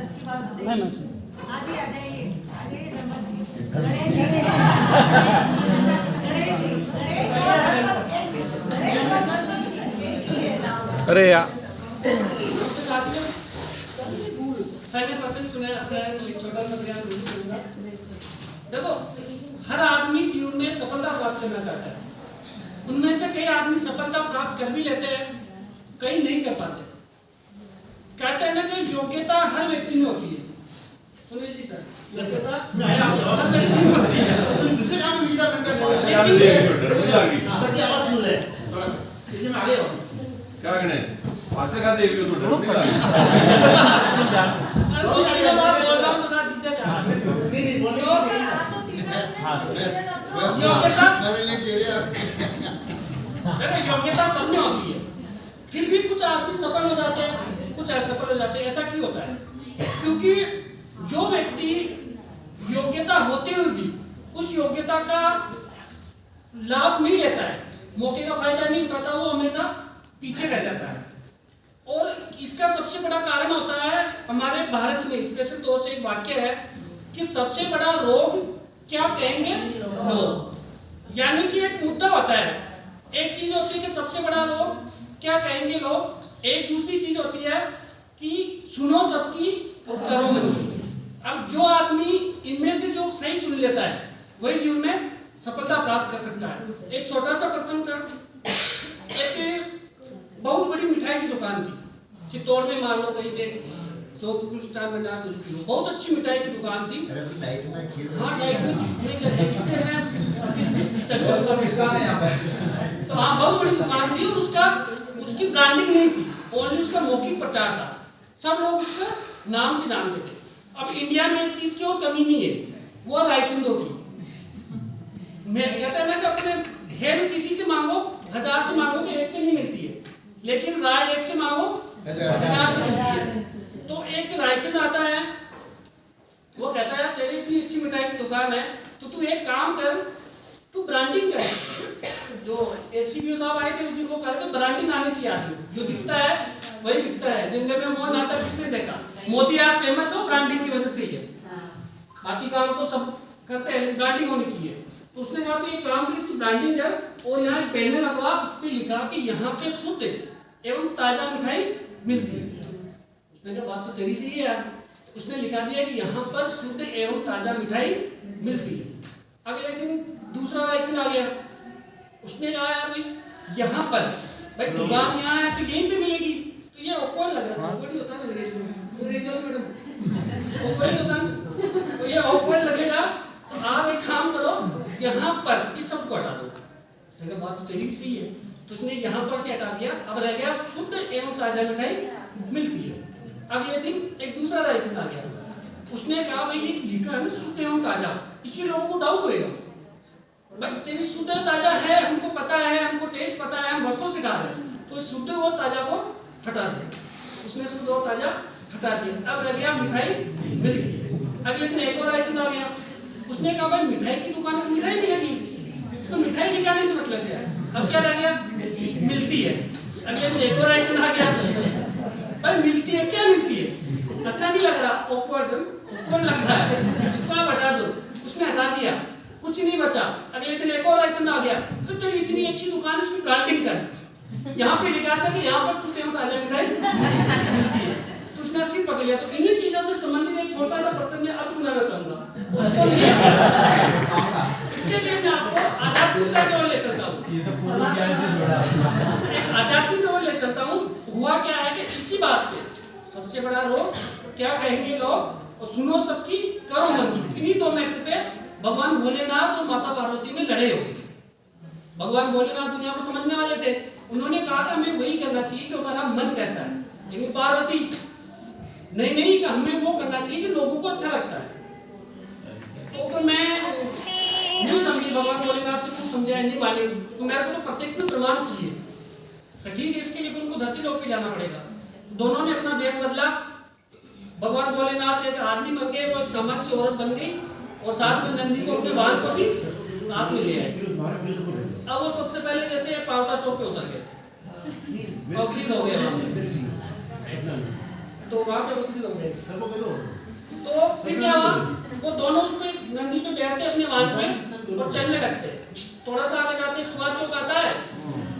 अच्छी बात मैं बताइए। आज ही आ जाइए, आ जाइए गणपत जी। अरे यार देखो, हर आदमी जीवन में सफलता प्राप्त करना चाहता है। उनमें से कई आदमी सफलता प्राप्त कर भी लेते हैं, कई नहीं कर पाते। कहते हैं ना कि योग्यता हर व्यक्ति में होती है। सुनिए जी सर, योग्यता हर व्यक्ति में होती है। दूसरे काम में विविधता बनकर सर की आवाज सुन रहे हैं थोड़ा सा इसलिए मैं आगे आऊँ क्या गणेश पाचे का देख लो तो डर नहीं लगा अरे बोल रहा हूँ तो ना जीजा जा। नहीं बोलने की योग्यता सब में होती है, फिर भी कुछ आदमी सफल हो जाते हैं, कुछ असफल हो जाते हैं। ऐसा क्यों होता है? क्योंकि जो व्यक्ति योग्यता होते हुए भी उस योग्यता का लाभ नहीं लेता है, मौके का फायदा नहीं उठाता, वो हमेशा पीछे रह जाता है। और इसका सबसे बड़ा कारण होता है हमारे भारत में स्पेशल तौर से एक वाक्य है कि सबसे बड़ा रोग क्या कहेंगे लोग। यानी कि एक मुद्दा होता है, एक चीज होती है कि सबसे बड़ा रोग क्या कहेंगे लोग, एक दूसरी चीज होती है कि सुनो सबकी और करो मंदी। अब जो आदमी इनमें से जो सही चुन लेता है वही जीवन में सफलता प्राप्त कर सकता है। एक छोटा सा प्रसंग था, एक बहुत बड़ी मिठाई की दुकान थी चित्तौड़ में, मान लो कहीं पे तो कुछ टाइम में ना कुछ किलो, बहुत अच्छी मिठाई की दुकान थी। हाँ डाइट में तो हाँ बहुत बड़ी दुकान थी और उसकी ब्रांडिंग नहीं थी, ओनली उसका मौखिक प्रचार था, सब लोग उसका नाम से जानते थे। अब इंडिया में एक चीज की और कमी नहीं है, वो रायचंदो की। मैं कहता है ना कि अपने हेल्प किसी से मांगो 1000 से मांगोगे 1 से नहीं मिलती है, लेकिन राय 1 से मांगो 1000 से मिलती है। तो एक रायचंद आता है, वो कहता है तेरी इतनी अच्छी मिठाई की दुकान है तो तू एक काम कर, तू ब्रांडिंग कर। जो एससीबीओ साहब आए थे उस दिन वो कह रहे थे ब्रांडिंग आनी चाहिए आदमी, जो दिखता है वही बिकता है। जंगल में मोर नाचा किसने देखा? मोदी आज फेमस हो ब्रांडिंग की वजह से ही है, बाकी काम तो सब करते हैं, ब्रांडिंग होनी चाहिए। तो उसने कहा तो ये काम की इसकी ब्रांडिंग कर और यहाँ एक बैनर लगवा, उस पर लिखा कि यहाँ पे शुद्ध एवं ताजा मिठाई मिलती है। उसने कहा बात तो तेरी सही है यार। उसने लिखा दिया कि यहाँ पर शुद्ध एवं ताजा मिठाई मिलती है। अगले दिन दूसरा रायचंद आ गया, उसने कहा यार भाई यहाँ पर भाई दुकान यहाँ है तो यहीं पे मिलेगी, तो ये ऑकवर्ड लग रहा है, ऑकवर्ड ही होता है अंग्रेजी में, ऑकवर्ड होता है, तो ये ऑकवर्ड लगेगा तो आप एक काम करो यहाँ पर इस शब्द को हटा दो। देखा बात तो तेरी भी सही है, तो उसने यहाँ पर से हटा दिया, अब रह गया शुद्ध एवं ताजा मिठाई मिलती है। अगले दिन एक दूसरा रायचंद आ गया, उसने कहा भाई ये लिखा है ना शुद्ध एवं ताजा, इसलिए लोगों को डाउट होएगा भाई तेरी शुद्ध ताजा है, हमको पता है, हमको टेस्ट पता है, हम वर्षों से खा रहे हैं, तो शुद्ध और ताजा को हटा दे। उसने शुद्ध और ताजा हटा दिया, अब रह गया मिठाई मिलती है। अगले दिन एक और रायचंद आ गया, उसने कहा भाई मिठाई की दुकान में मिठाई मिलेगी, तो मिठाई लिखाने से मतलब क्या है, अब क्या रह गया मिलती है। अगले दिन एक और रायचंद आ गया, भाई मिलती है क्या मिलती है, अच्छा नहीं लग रहा, ऑकवर्ड लग रहा है, इसको आप हटा दो। उसने हटा दिया, कुछ नहीं बचा। अगले दिन एक और रायचंद आ गया, तो तेरी इतनी अच्छी दुकान है इसकी ब्रांडिंग कर, यहाँ पे लिखा था कि यहाँ पर शुद्ध एवं ताजा मिठाई मिलती है, तो उसने सिर पकड़ लिया। तो इन्हीं चीजों से संबंधित एक छोटा सा प्रसंग मैं अब सुनाना चाहूंगा। इसके लिए मैं आपको आध्यात्मिकता की ओर ले चलता हूँ, एक आध्यात्मिक ओर ले चलता हूँ। हुआ क्या है कि इसी बात पे सबसे बड़ा रोग क्या कहेंगे लोग और सुनो सबकी करो मन की, इन्हीं 2 मैटर पे भगवान भोलेनाथ और माता पार्वती में लड़े हो गए। भगवान भोलेनाथ दुनिया को समझने वाले थे, उन्होंने कहा था हमें वही करना चाहिए जो हमारा मन कहता है, लेकिन पार्वती नहीं कि हमें वो करना चाहिए जो लोगों को अच्छा लगता है। तो अगर मैं नहीं समझी भगवान भोलेनाथ ने कुछ समझाया नहीं माने, तो मेरे को तो प्रत्यक्ष में प्रमाण चाहिए। तो ठीक है, इसके लिए उनको धरती लोक पे जाना पड़ेगा। दोनों ने अपना वेश बदला, भगवान भोलेनाथ एक आदमी बन गए, वो एक सामान्य सी औरत बन गई और साथ में नंदी को अपने वाहन को भी साथ में ले आए। अब वो सबसे पहले जैसे पावटा चौक पे उतर गए, हो गया तो वहां पे होती लोग गए। सर को कह दो। तो फिर क्या हुआ, वो दोनों उस पे नंदी पे बैठते अपने वाहन पे और चलने लगते। थोड़ा सा आगे जाते सुभाष चौक आता है,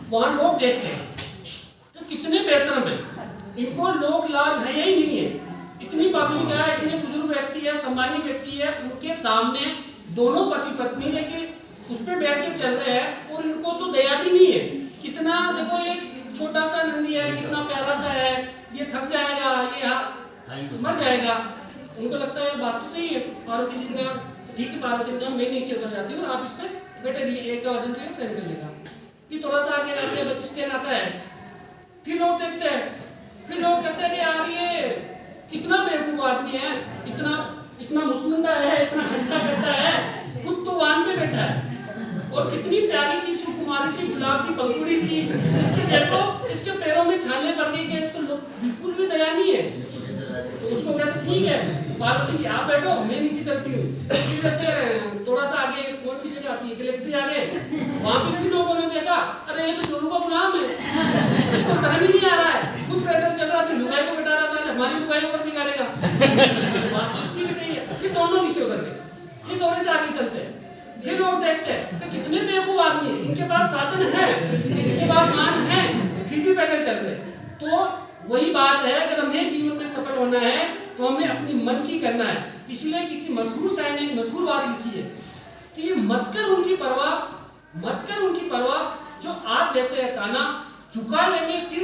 वहां लोग देखते हैं तो कितने बेशरम है, इनको लोग लाज है ही नहीं है। इतनी पब्लिक है, इतने बुजुर्ग व्यक्ति है, सम्मानित व्यक्ति है, उनके सामने दोनों पति पत्नी है कि उस पे बैठ के चल रहे हैं और इनको तो दया भी नहीं है। कितना देखो ये छोटा सा नंदी है, कितना प्यारा सा है, ये थक जाएगा, ये मर जाएगा। उनको लगता है बात तो सही है, पार्वती जी का ठीक है, पार्वती जी मैं नीचे उतर जाती हूँ, आप इसमें बैठे रहिए, एक का वजन तो सहन कर लेगा। फिर थोड़ा सा आगे जाके बस स्टैंड आता है, फिर लोग देखते हैं, फिर लोग कहते हैं कि यार ये कितना बेवकूफ आदमी है, इतना मुस्मुंडा है, इतना हंटा करता है, खुद तो वाहन पे बैठा है और कितनी प्यारी सी सुकुमारी सी गुलाब की पंखुड़ी सी, इसके देखो इसके पैरों में छाले पड़ गई कि इसको बिल्कुल भी दया नहीं है। तो उसको कहते ठीक है पार्वती जी आप बैठो, मैं नीचे चलती हूँ। फिर जैसे थोड़ा सा आगे कौन सी जगह आती है, कलेक्ट्री आगे, वहां पे भी लोगों ने देखा अरे ये तो चोरों का गुलाम है, इसको शर्म ही नहीं आ रहा है, खुद पैदल चल रहा है, अपनी लुगाई को बैठा रहा है, हमारी लुगाई को बिगाड़ेगा। बात तो इसकी भी सही है। फिर दोनों नीचे उतर गए, फिर थोड़े से आगे चलते हैं, फिर लोग देखते हैं कि कितने बेवकूफ आदमी है, इनके पास साधन है, इनके पास मान है, फिर भी पैदल चल रहे। तो वही बात है, अगर हमें जीवन में सफल होना है तो हमें अपनी मन की करना है। इसलिए किसी मशहूर शायर ने एक मशहूर बात लिखी है कि मत कर उनकी परवाह जो आज देते हैं ताना, झुका लेंगे सिर